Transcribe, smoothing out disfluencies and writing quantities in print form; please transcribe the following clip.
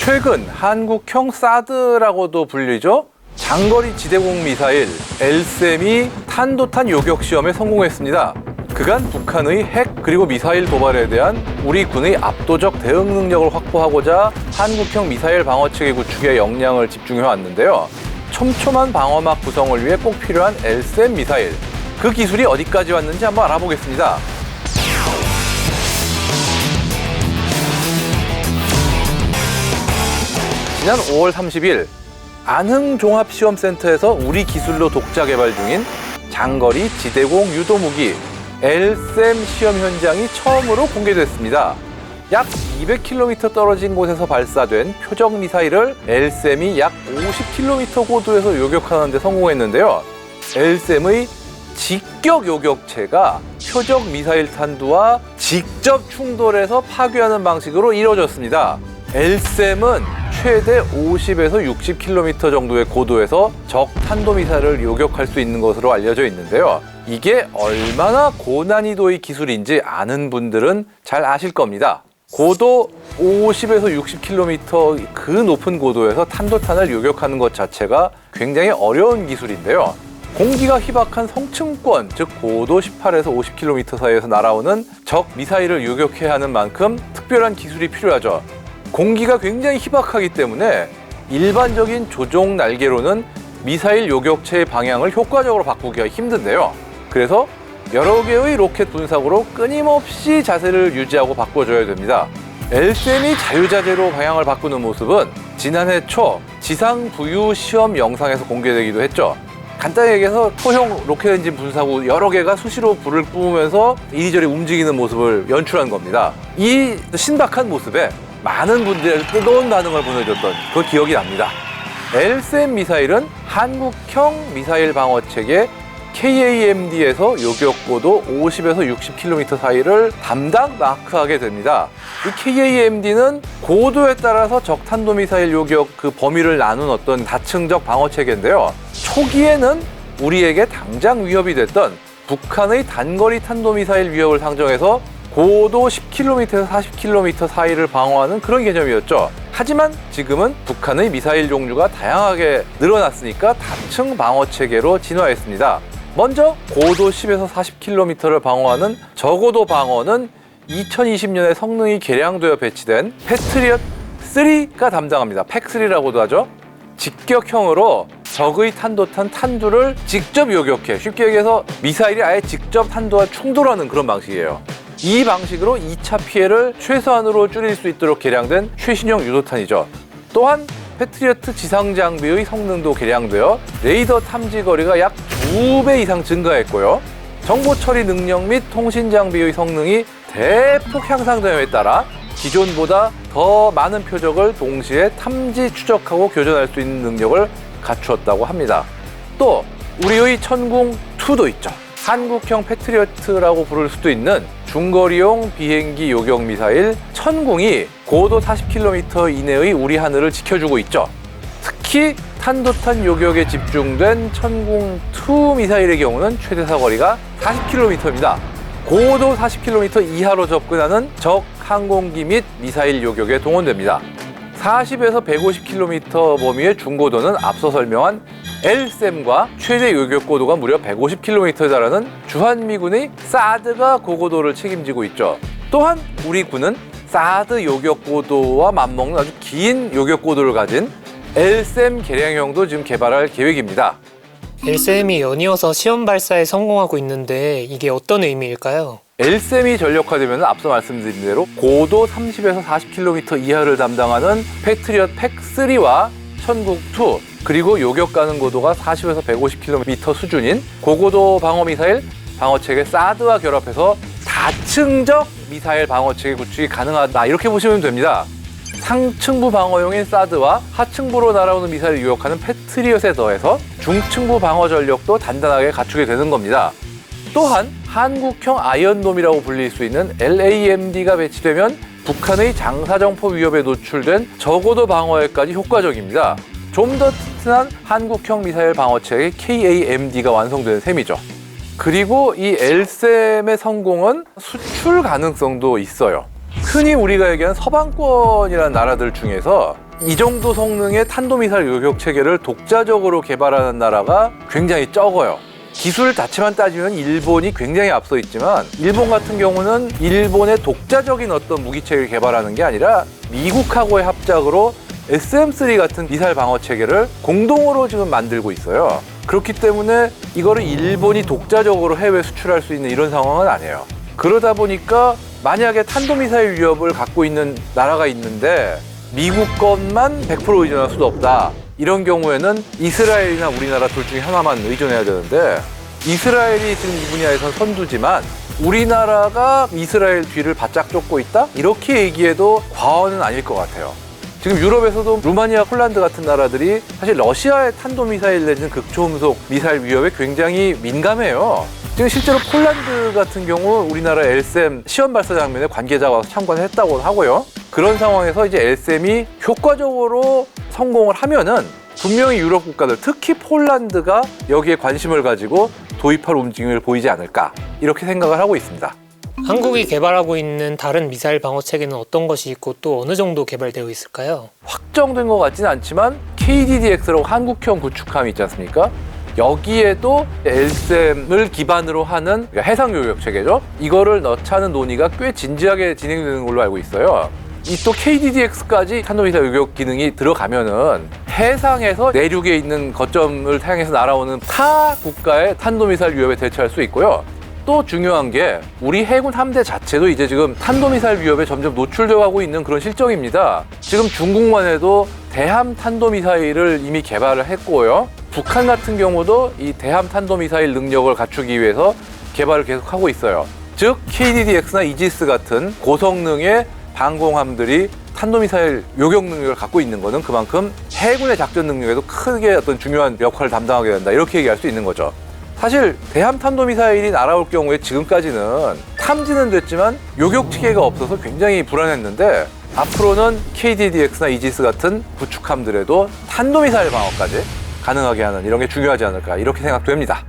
최근 한국형 사드라고도 불리죠. 장거리 지대공 미사일 LSM이 탄도탄 요격 시험에 성공했습니다. 그간 북한의 핵 그리고 미사일 도발에 대한 우리 군의 압도적 대응 능력을 확보하고자 한국형 미사일 방어 체계 구축에 역량을 집중해 왔는데요. 촘촘한 방어막 구성을 위해 꼭 필요한 LSM 미사일, 그 기술이 어디까지 왔는지 한번 알아보겠습니다. 지난 5월 30일 안흥종합시험센터에서 우리 기술로 독자 개발 중인 장거리 지대공 유도무기 LSM 시험 현장이 처음으로 공개됐습니다. 약 200km 떨어진 곳에서 발사된 표적 미사일을 LSM이 약 50km 고도에서 요격하는 데 성공했는데요. LSM의 직격 요격체가 표적 미사일 탄두와 직접 충돌해서 파괴하는 방식으로 이루어졌습니다. LSM은 최대 50에서 60km 정도의 고도에서 적 탄도미사일을 요격할 수 있는 것으로 알려져 있는데요. 이게 얼마나 고난이도의 기술인지 아는 분들은 잘 아실 겁니다. 고도 50에서 60km 그 높은 고도에서 탄도탄을 요격하는 것 자체가 굉장히 어려운 기술인데요. 공기가 희박한 성층권, 즉 고도 18에서 50km 사이에서 날아오는 적 미사일을 요격해야 하는 만큼 특별한 기술이 필요하죠. 공기가 굉장히 희박하기 때문에 일반적인 조종 날개로는 미사일 요격체의 방향을 효과적으로 바꾸기가 힘든데요. 그래서 여러 개의 로켓 분사구로 끊임없이 자세를 유지하고 바꿔줘야 됩니다. LSM이 자유자재로 방향을 바꾸는 모습은 지난해 초 지상 부유 시험 영상에서 공개되기도 했죠. 간단히 얘기해서 소형 로켓 엔진 분사구 여러 개가 수시로 불을 뿜으면서 이리저리 움직이는 모습을 연출한 겁니다. 이 신박한 모습에 많은 분들의 뜨거운 반응을 보내줬던 그 기억이 납니다. LSM 미사일은 한국형 미사일 방어체계 KAMD에서 요격고도 50에서 60km 사이를 담당 마크하게 됩니다. 이 KAMD는 고도에 따라서 적 탄도미사일 요격 그 범위를 나눈 어떤 다층적 방어체계인데요. 초기에는 우리에게 당장 위협이 됐던 북한의 단거리 탄도미사일 위협을 상정해서 고도 10km에서 40km 사이를 방어하는 그런 개념이었죠. 하지만 지금은 북한의 미사일 종류가 다양하게 늘어났으니까 다층 방어체계로 진화했습니다. 먼저 고도 10에서 40km를 방어하는 저고도 방어는 2020년에 성능이 개량되어 배치된 패트리엇 3가 담당합니다. 팩3라고도 하죠. 직격형으로 적의 탄도탄 탄두를 직접 요격해, 쉽게 얘기해서 미사일이 아예 직접 탄두와 충돌하는 그런 방식이에요. 이 방식으로 2차 피해를 최소한으로 줄일 수 있도록 개량된 최신형 유도탄이죠. 또한 패트리어트 지상 장비의 성능도 개량되어 레이더 탐지 거리가 약 2배 이상 증가했고요. 정보 처리 능력 및 통신 장비의 성능이 대폭 향상됨에 따라 기존보다 더 많은 표적을 동시에 탐지, 추적하고 교전할 수 있는 능력을 갖추었다고 합니다. 또 우리의 천궁2도 있죠. 한국형 패트리어트라고 부를 수도 있는 중거리용 비행기 요격 미사일 천궁이 고도 40km 이내의 우리 하늘을 지켜주고 있죠. 특히 탄도탄 요격에 집중된 천궁2 미사일의 경우는 최대 사거리가 40km입니다. 고도 40km 이하로 접근하는 적 항공기 및 미사일 요격에 동원됩니다. 40에서 150km 범위의 중고도는 앞서 설명한 LSM과 최대 요격 고도가 무려 150km에 달하는 주한미군의 사드가 고고도를 책임지고 있죠. 또한 우리 군은 사드 요격 고도와 맞먹는 아주 긴 요격 고도를 가진 LSM 개량형도 지금 개발할 계획입니다. LSM이 연이어서 시험 발사에 성공하고 있는데 이게 어떤 의미일까요? LSM이 전력화되면 앞서 말씀드린 대로 고도 30에서 40km 이하를 담당하는 패트리엇 팩3와 천궁2 그리고 요격 가능 고도가 40에서 150km 수준인 고고도 방어 미사일 방어체계 사드와 결합해서 다층적 미사일 방어체계 구축이 가능하다, 이렇게 보시면 됩니다. 상층부 방어용인 사드와 하층부로 날아오는 미사일을 유혹하는 패트리엇에 더해서 중층부 방어 전력도 단단하게 갖추게 되는 겁니다. 또한 한국형 아이언돔이라고 불릴 수 있는 LAMD가 배치되면 북한의 장사정포 위협에 노출된 저고도 방어에까지 효과적입니다. 좀 더 튼튼한 한국형 미사일 방어체계 KAMD가 완성되는 셈이죠. 그리고 이 LSM의 성공은 수출 가능성도 있어요. 흔히 우리가 얘기하는 서방권이라는 나라들 중에서 이 정도 성능의 탄도미사일 요격 체계를 독자적으로 개발하는 나라가 굉장히 적어요. 기술 자체만 따지면 일본이 굉장히 앞서 있지만 일본 같은 경우는 일본의 독자적인 어떤 무기체계를 개발하는 게 아니라 미국하고의 합작으로 SM-3 같은 미사일 방어 체계를 공동으로 지금 만들고 있어요. 그렇기 때문에 이거를 일본이 독자적으로 해외 수출할 수 있는 이런 상황은 아니에요. 그러다 보니까 만약에 탄도미사일 위협을 갖고 있는 나라가 있는데 미국 것만 100% 의존할 수도 없다. 이런 경우에는 이스라엘이나 우리나라 둘 중에 하나만 의존해야 되는데 이스라엘이 지금 이 분야에선 선두지만 우리나라가 이스라엘 뒤를 바짝 쫓고 있다? 이렇게 얘기해도 과언은 아닐 것 같아요. 지금 유럽에서도 루마니아, 폴란드 같은 나라들이 사실 러시아의 탄도미사일 내지는 극초음속 미사일 위협에 굉장히 민감해요. 지금 실제로 폴란드 같은 경우 우리나라 LSM 시험 발사 장면에 관계자가 와서 참관을 했다고 하고요. 그런 상황에서 이제 LSM이 효과적으로 성공을 하면은 분명히 유럽 국가들, 특히 폴란드가 여기에 관심을 가지고 도입할 움직임을 보이지 않을까 이렇게 생각을 하고 있습니다. 한국이 개발하고 있는 다른 미사일 방어 체계는 어떤 것이 있고 또 어느 정도 개발되어 있을까요? 확정된 것 같지는 않지만 KDDX라고 한국형 구축함이 있지 않습니까? 여기에도 LSM을 기반으로 하는 해상 요격 체계죠. 이거를 넣자는 논의가 꽤 진지하게 진행되는 걸로 알고 있어요. 이 또 KDDX까지 탄도미사일 요격 기능이 들어가면은 해상에서 내륙에 있는 거점을 향해서 날아오는 타 국가의 탄도미사일 위협에 대처할 수 있고요. 또 중요한 게 우리 해군 함대 자체도 이제 지금 탄도미사일 위협에 점점 노출되어 가고 있는 그런 실정입니다. 지금 중국만 해도 대함 탄도미사일을 이미 개발을 했고요. 북한 같은 경우도 이 대함 탄도미사일 능력을 갖추기 위해서 개발을 계속하고 있어요. 즉 KDDX나 이지스 같은 고성능의 방공함들이 탄도미사일 요격 능력을 갖고 있는 것은 그만큼 해군의 작전 능력에도 크게 어떤 중요한 역할을 담당하게 된다. 이렇게 얘기할 수 있는 거죠. 사실 대함 탄도미사일이 날아올 경우에 지금까지는 탐지는 됐지만 요격 체계가 없어서 굉장히 불안했는데 앞으로는 KDDX나 이지스 같은 구축함들에도 탄도미사일 방어까지 가능하게 하는 이런 게 중요하지 않을까 이렇게 생각됩니다.